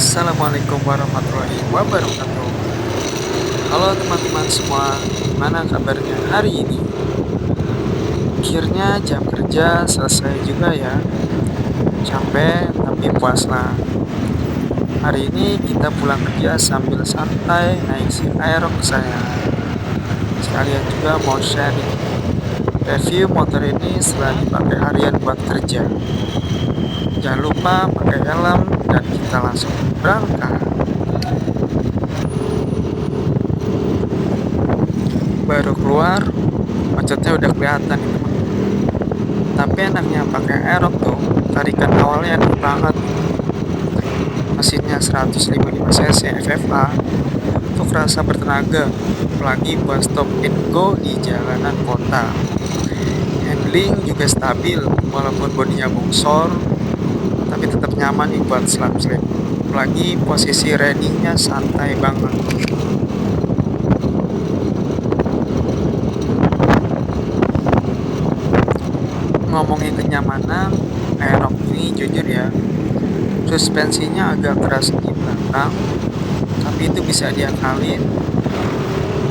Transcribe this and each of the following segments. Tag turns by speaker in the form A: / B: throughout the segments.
A: Assalamualaikum warahmatullahi wabarakatuh. Halo teman-teman semua, gimana kabarnya hari ini? Akhirnya jam kerja selesai juga ya. Capek tapi puas lah. Hari ini kita pulang kerja sambil santai naik si Aerox saya. Sekalian juga mau sharing review motor ini setelah dipakai harian buat kerja. Jangan lupa pakai helm dan kita langsung berangkat. Baru keluar, macetnya udah kelihatan nih teman. Tapi enaknya pakai Aerox tuh, tarikan awalnya enak banget. Mesinnya 155 cc FFA, tuh kerasa bertenaga, apalagi buat stop and go di jalanan kota. Handling juga stabil, walaupun bodinya bongsor, tapi tetap nyaman nih buat slap-slip. Apalagi posisi ridingnya santai banget. Ngomongin kenyamanan, Aerox ini jujur ya, suspensinya agak keras di belakang, tapi itu bisa diakalin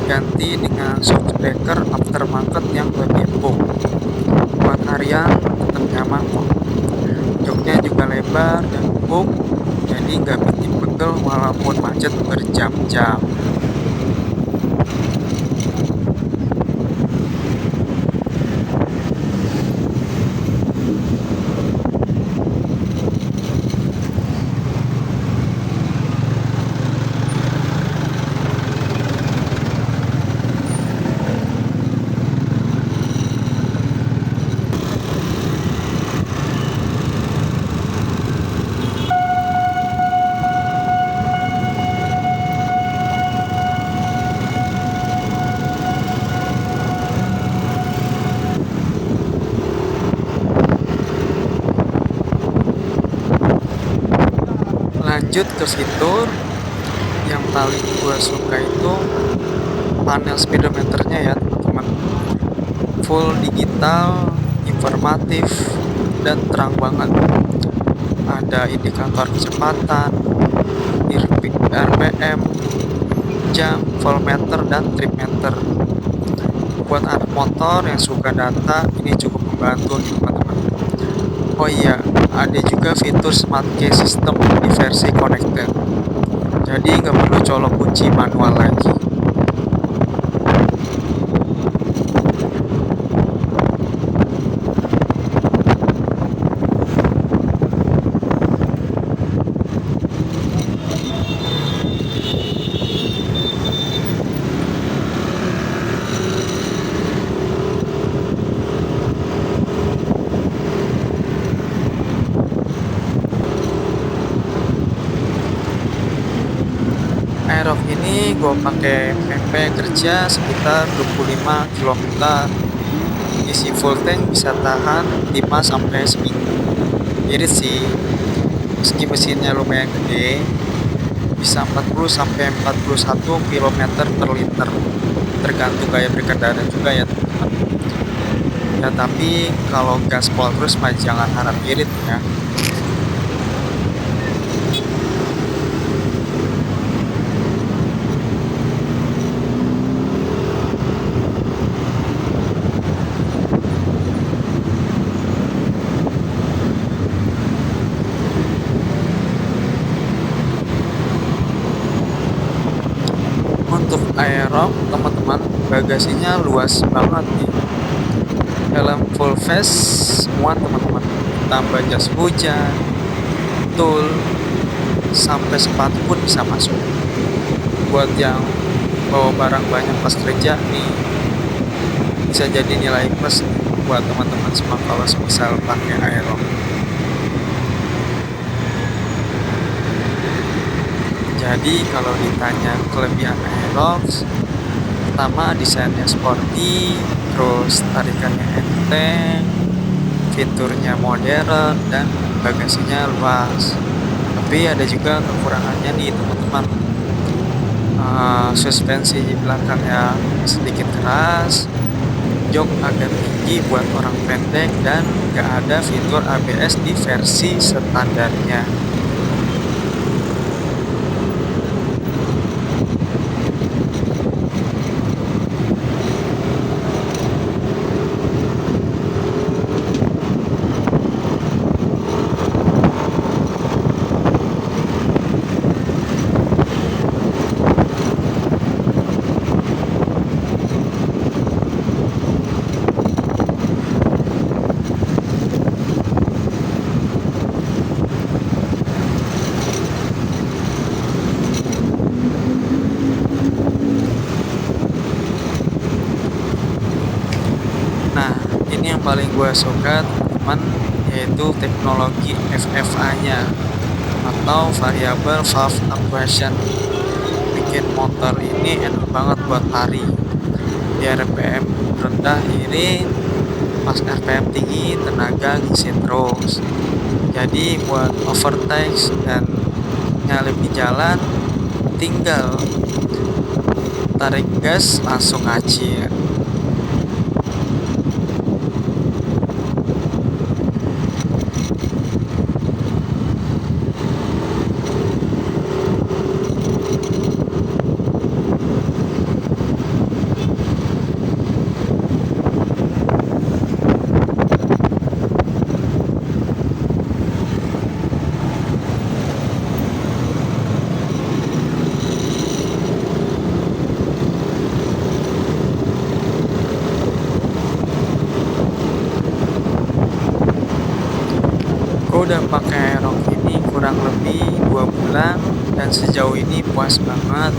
A: ganti dengan shockbreaker aftermarket yang lebih empuk. Buat harian tetap nyaman kok. Joknya juga lebar dan empuk, jadi nggak bikin pegel walaupun macet berjam-jam. Lanjut ke fitur yang paling gue suka itu panel speedometernya ya teman-teman. Full digital, informatif, dan terang banget. Ada indikator kecepatan, RPM, jam, voltmeter, dan trip meter. Buat anak motor yang suka data, ini cukup membantu nih teman-teman. Oh iya, ada juga fitur smart key system di versi connected. Jadi nggak perlu colok kunci manual lagi. Aerox ini gue pakai PP kerja sekitar 25 km. Isi full tank bisa tahan 5 sampai seminggu. Irit sih. Meski mesinnya lumayan gede, bisa 40 sampai 41 km per liter. Tergantung gaya berkendara juga ya teman-teman. Ya tapi kalau gaspol terus mah jangan harap irit ya. Untuk Aerox teman-teman, bagasinya luas banget nih. Helm full face semua teman-teman, tambah jas hujan, tool, sampai sepatu pun bisa masuk. Buat yang bawa barang banyak pas kerja nih, bisa jadi nilai plus buat teman-teman semua kalau misal pakai Aerox. Jadi kalau ditanya kelebihan Aerox, pertama desainnya sporty, terus tarikannya enteng, fiturnya modern, dan bagasinya luas. Tapi ada juga kekurangannya nih teman-teman. Suspensi belakangnya sedikit keras, jok agak tinggi buat orang pendek, dan gak ada fitur ABS di versi standarnya. paling gue suka teman-teman yaitu teknologi FFA-nya atau variable valve actuation. Bikin motor ini enak banget buat lari. Di RPM rendah irit, pas RPM tinggi tenaga ngisi terus. Jadi buat overtake dan nyalip di jalan tinggal tarik gas langsung ngacir. Gue udah pakai Aerox ini kurang lebih 2 bulan dan sejauh ini puas banget,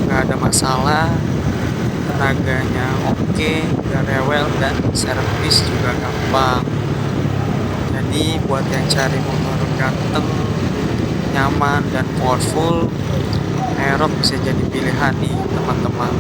A: nggak ada masalah, tenaganya oke, gak rewel dan servis juga gampang. Jadi buat yang cari motor ganteng, nyaman dan powerful, Aerox bisa jadi pilihan nih teman-teman.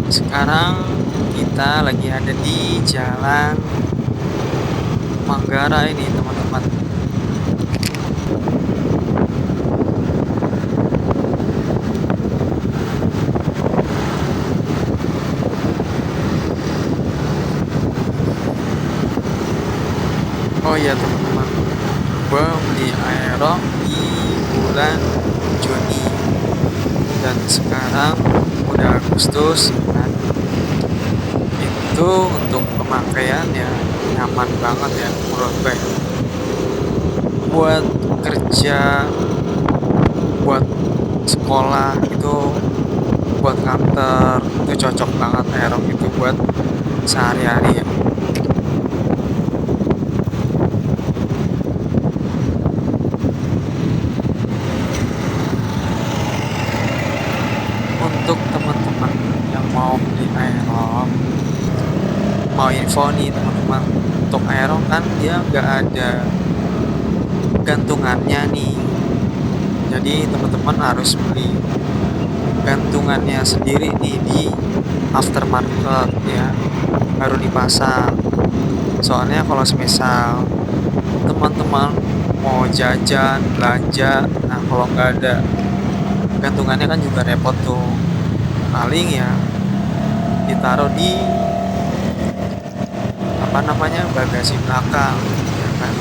A: Sekarang kita lagi ada di Jalan Manggarai ini teman-teman. Oh iya teman-teman, gue beli Aerox di bulan Juni dan sekarang udah Agustus kan. Itu untuk pemakaian ya nyaman banget ya menurut gue. Buat kerja, buat sekolah itu, buat kantor itu cocok banget Aerox itu buat sehari-hari ya. Untuk teman-teman yang mau beli Aerox, mau info nih teman-teman, untuk Aerox kan dia nggak ada gantungannya nih, jadi teman-teman harus beli gantungannya sendiri nih di aftermarket ya, baru dipasang. Soalnya kalau semisal teman-teman mau jajan belanja, nah kalau nggak ada gantungannya kan juga repot tuh, paling ya ditaruh di bagasi belakang ya kan,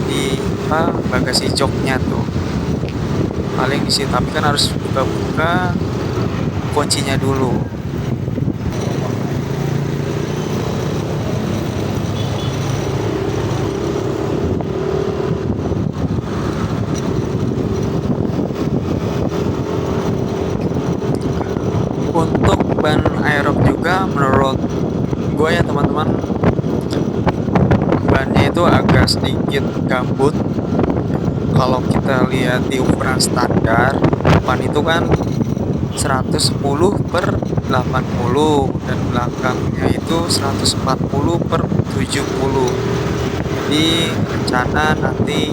A: di bagasi joknya tuh paling di situ, tapi kan harus buka-buka kuncinya dulu. Untuk ban Aerox juga menurut gue ya teman-teman, bannya itu agak sedikit gambut. Kalau kita lihat di ukuran standar, ban itu kan 110/80 dan belakangnya itu 140/70. Jadi rencana nanti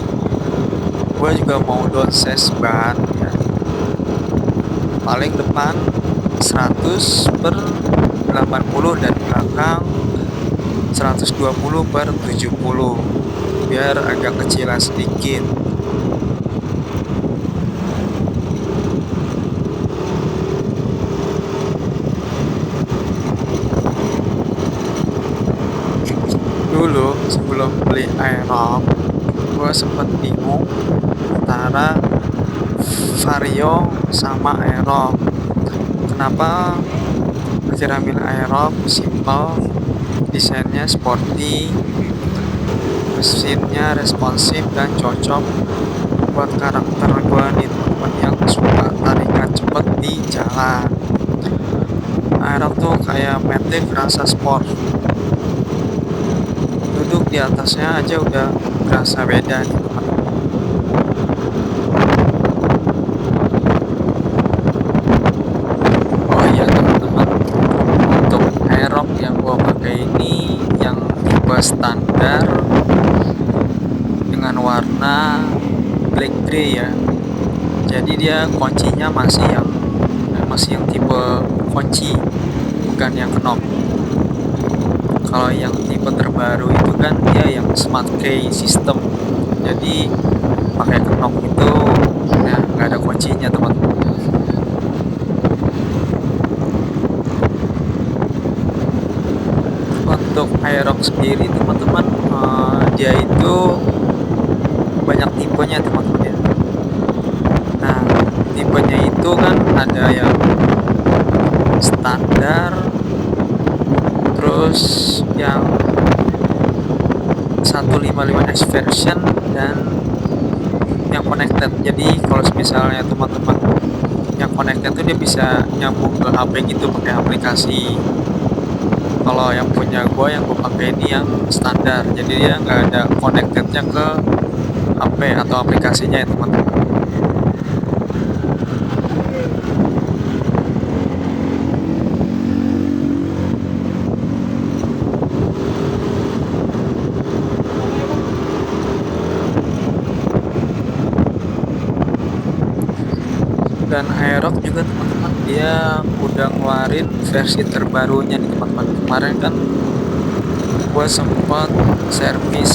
A: gue juga mau downsize ban ya. Paling depan 100/80 dan belakang 120/70 biar agak kecilan sedikit. dulu sebelum beli Aerox gue sempet bingung antara Vario sama Aerox. Kenapa akhirnya ambil Aerox? Simple, desainnya sporty, mesinnya responsif dan cocok buat karakter gue nih teman-teman yang suka tarikan cepet di jalan. Aerox tuh kayak matic rasa sport, duduk di atasnya aja udah berasa beda nih teman-teman. Oh iya teman-teman, untuk Aerox yang gua pakai ini yang tipe standar dengan warna black grey ya. Jadi dia kuncinya masih yang tipe kunci, bukan yang knob. Kalau yang tipe terbaru itu kan dia yang smart key system, jadi pakai knob itu ya nggak ada kuncinya teman-teman. Untuk Aerox sendiri teman-teman, dia itu banyak tipenya teman-teman ya. Nah, tipenya itu kan ada yang standar, terus yang 155X version, dan yang connected. Jadi kalau misalnya teman-teman yang connected tuh dia bisa nyambung ke HP gitu pakai aplikasi. Kalau yang punya gue yang gue pakai ini yang standar, jadi dia nggak ada connectednya ke HP atau aplikasinya ya teman-teman. Dan Aerox juga teman-teman dia udah ngeluarin versi terbarunya nih teman-teman. Kemarin kan gue sempat servis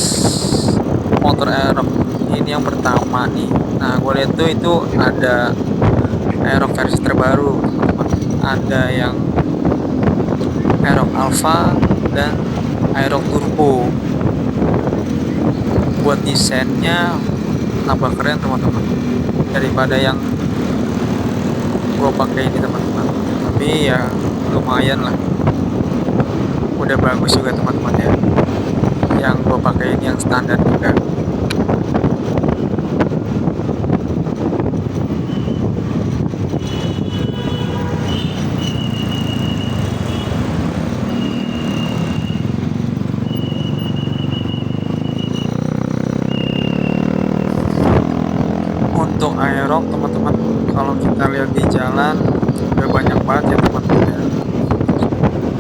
A: motor Aerox ini yang pertama nih. Nah gue lihat tuh itu ada Aerox versi terbaru teman-teman. Ada yang Aerox Alpha dan Aerox Turbo. Buat desainnya tambah keren teman-teman daripada yang gue pakai ini teman-teman. Tapi ya lumayan lah, udah bagus juga teman-teman ya. Yang gue pakai ini yang standar juga. Untuk Aerox teman-teman, kalau kita lihat di jalan udah banyak banget ya teman-teman ya.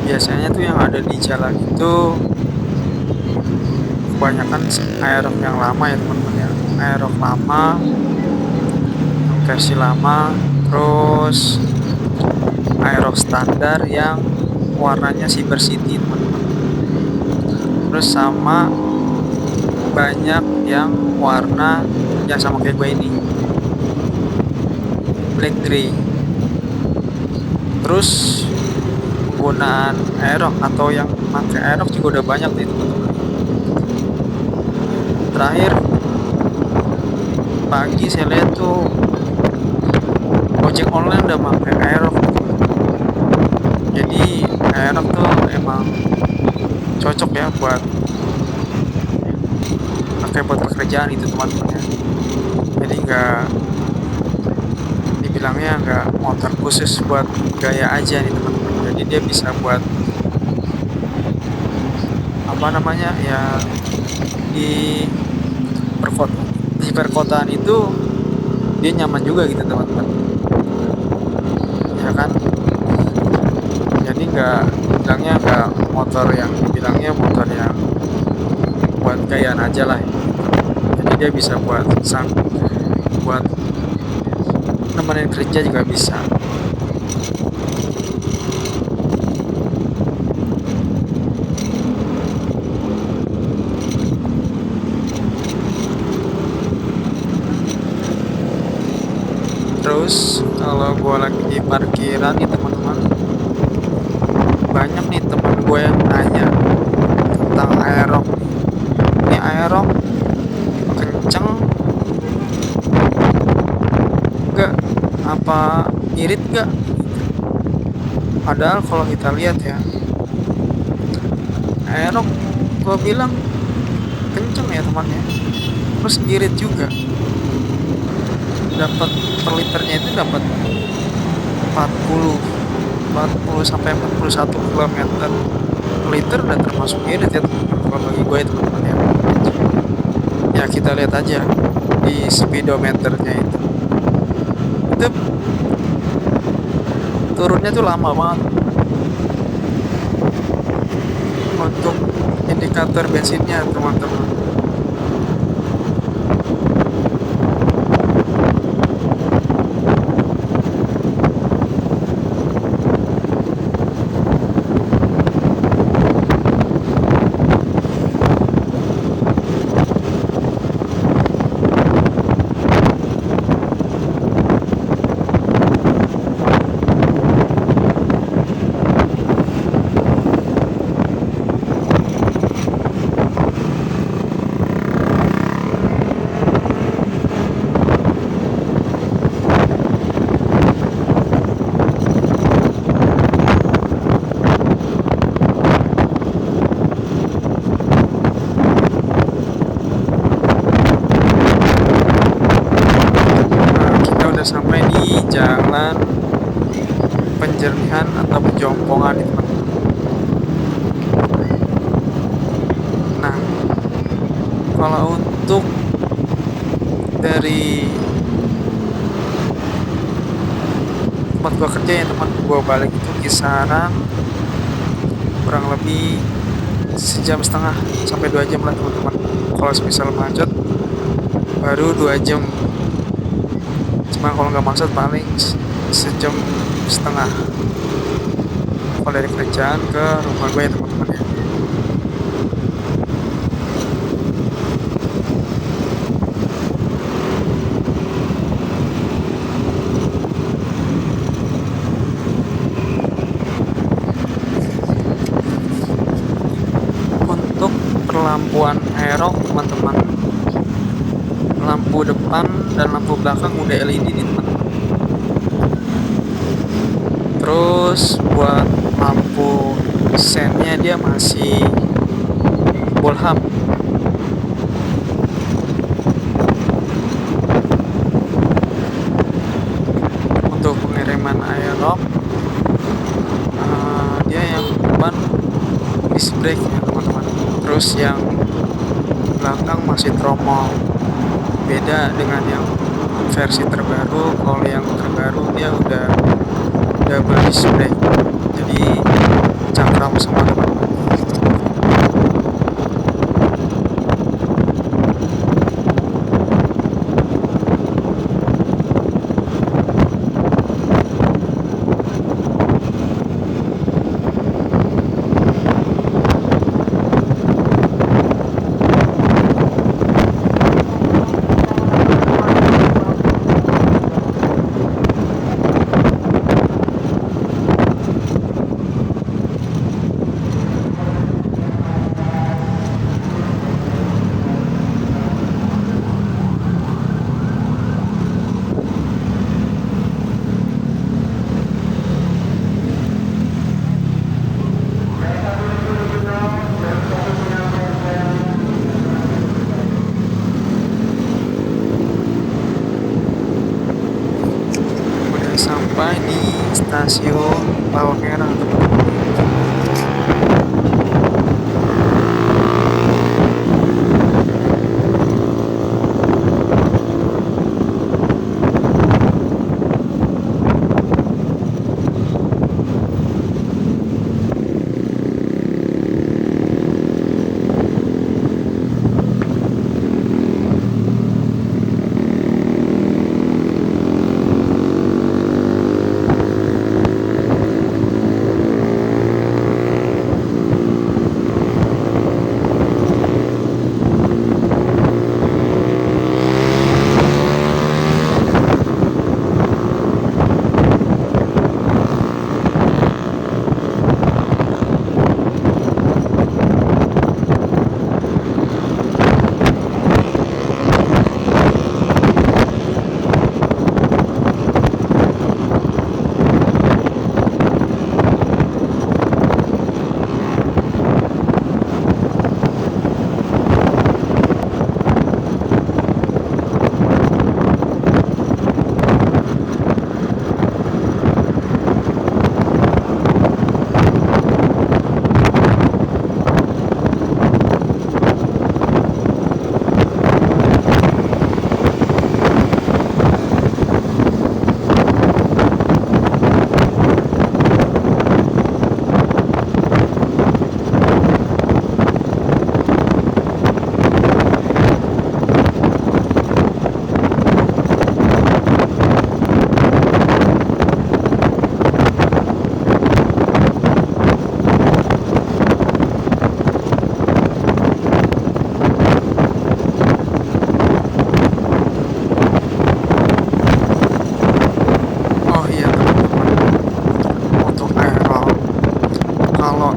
A: Biasanya tuh yang ada di jalan itu kebanyakan Aerox yang lama ya teman-teman ya. Aerox lama, versi lama, terus Aerox standar yang warnanya Cyber City teman-teman. Terus sama banyak yang warna yang sama kayak gue ini, black grey. Terus penggunaan Aerox atau yang pakai Aerox juga udah banyak nih teman-teman. Terakhir pagi saya lihat tuh ojek online udah pakai Aerox. Jadi Aerox tuh emang cocok ya buat pakai buat pekerjaan itu teman-teman ya. Jadi nggak dibilangnya nggak motor khusus buat gaya aja nih teman-teman. Jadi dia bisa buat apa namanya ya, di perkotaan itu dia nyaman juga gitu teman-teman ya kan. Jadi nggak bilangnya nggak motor yang dibilangnya motor yang buat gayaan aja lah. Jadi dia bisa buat nemenin kerja juga bisa. Terus kalau gue lagi di parkiran nih teman-teman, banyak nih teman gue yang nanya tentang Aerox. apa irit gak? Padahal kalau kita lihat ya, Aerox gue bilang kenceng ya temannya, terus irit juga. Dapat per liternya itu dapat 40 sampai 41 km per liter, udah termasuk irit ya teman-teman. Kalau bagi gue itu teman-teman ya. Ya kita lihat aja di speedometernya itu turunnya tuh lama banget. Untuk indikator bensinnya teman-teman, kita udah sampai di jalan penjernihan atau penjompongan nih teman-teman. Nah, kalau untuk dari tempat gua kerja ya teman, gua balik itu kisaran kurang lebih sejam setengah sampai 2 jam lah teman-teman. Kalau misal macet baru 2 jam, cuma kalau nggak macet paling sejam setengah kalau dari kerjaan ke rumah gue ya teman-teman ya. Untuk perlampuan Aerox teman-teman, lampu depan dan lampu belakang udah LED nih teman-teman. Terus buat lampu sennya dia masih Bolham. Untuk pengiriman Aerox, dia yang depan disc brake ya teman-teman. Terus yang belakang masih tromol. Beda dengan yang versi terbaru. Kalau yang terbaru dia udah double disc brake, jadi cakram semua teman-teman.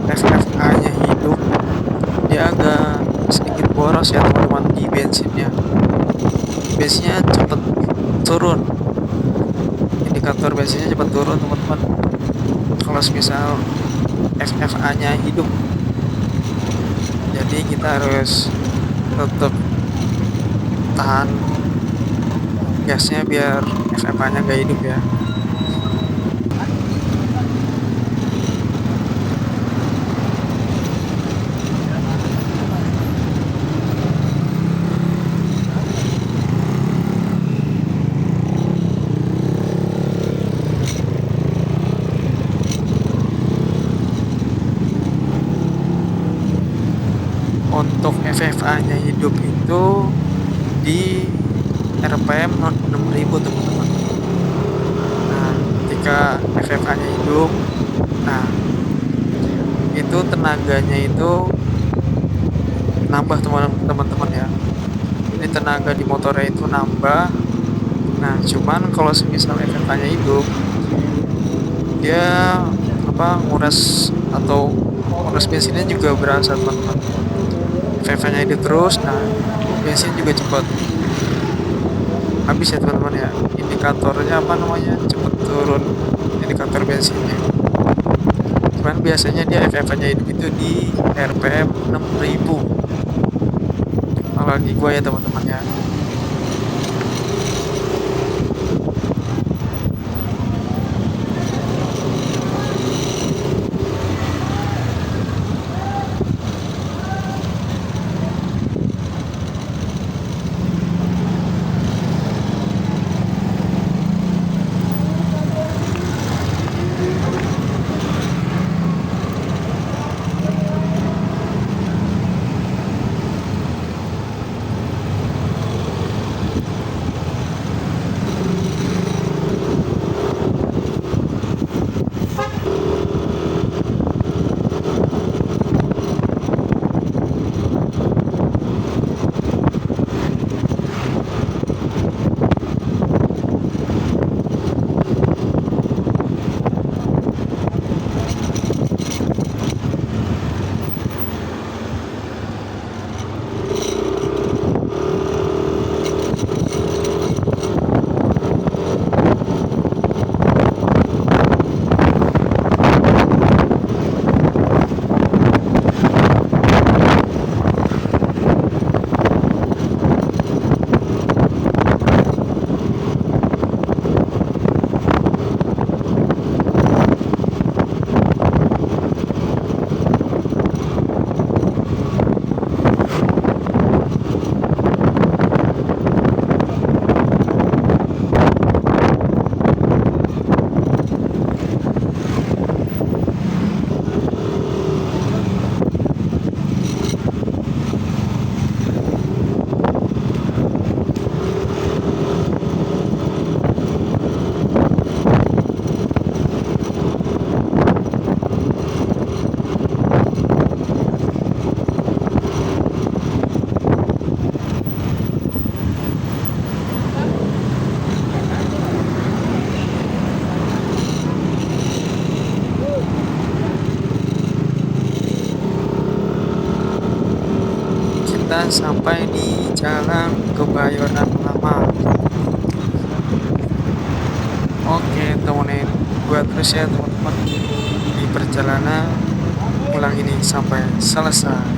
A: FFA-nya hidup, dia agak sedikit boros ya teman-teman di bensinnya. Bensinnya cepet turun, indikator bensinnya cepat turun teman-teman. Kalau misal FFA-nya hidup, jadi kita harus tetap tahan gasnya biar FFA-nya nggak hidup ya. Untuk FFA-nya hidup itu di RPM 6000 teman-teman. Nah, ketika FFA-nya hidup, nah itu tenaganya itu nambah teman-teman ya. Ini tenaga di motornya itu nambah. Nah, cuman kalau semisal FFA-nya hidup, dia nguras atau nguras bensinnya juga berasa teman-teman. FFA-nya hidup terus, nah bensin juga cepat habis ya teman-teman ya. Indikatornya cepet turun indikator bensinnya. Cuman biasanya dia FFA-nya itu di RPM 6000 apalagi gue ya teman-teman ya. Kita sampai di Jalan Kebayoran Lama. Oke, temenin gue terus ya teman-teman di perjalanan pulang ini sampai selesai.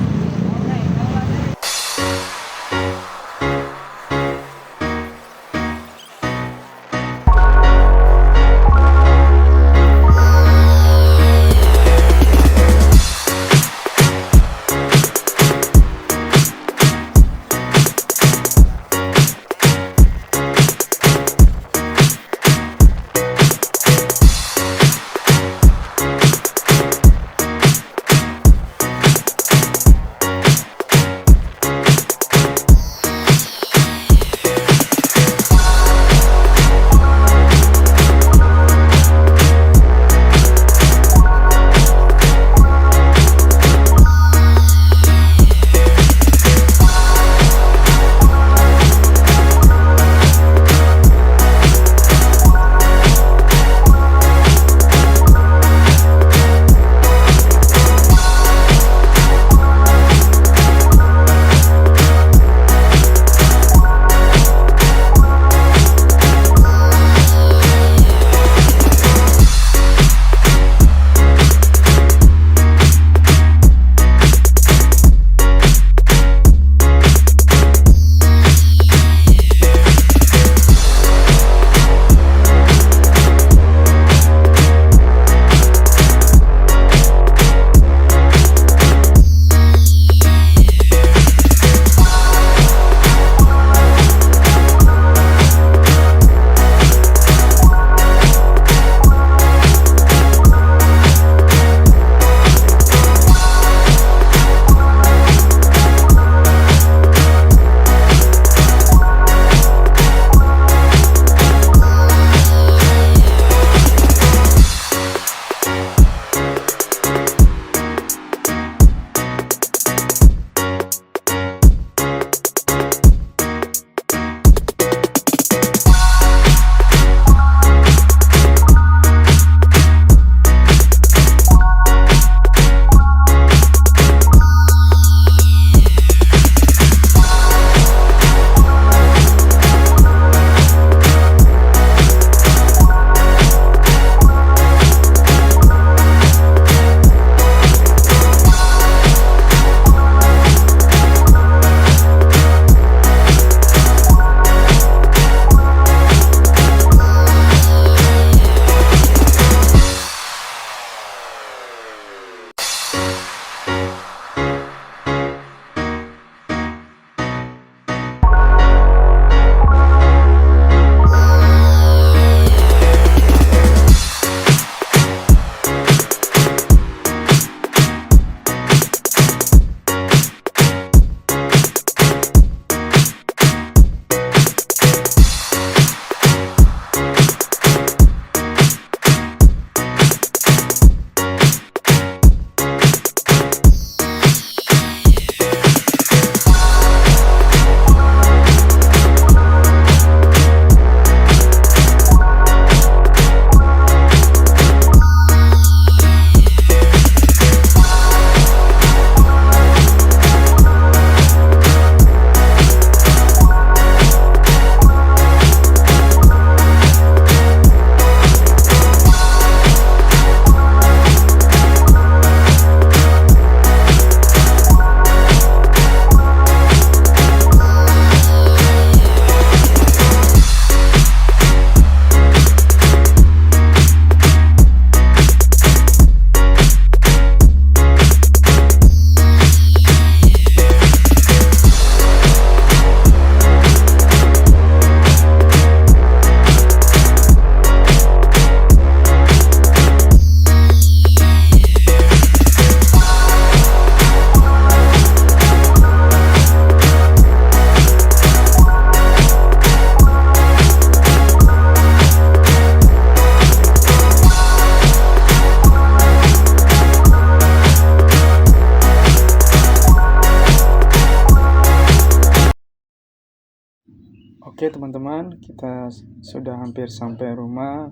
A: Oke teman-teman, kita sudah hampir sampai rumah.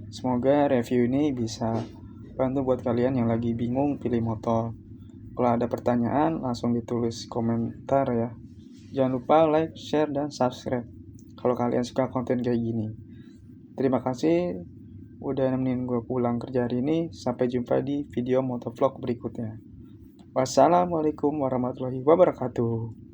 A: Semoga review ini bisa bantu buat kalian yang lagi bingung pilih motor. Kalau ada pertanyaan, langsung ditulis komentar ya. Jangan lupa like, share, dan subscribe kalau kalian suka konten kayak gini. Terima kasih udah nemenin gue pulang kerja hari ini. Sampai jumpa di video motovlog berikutnya. Wassalamualaikum warahmatullahi wabarakatuh.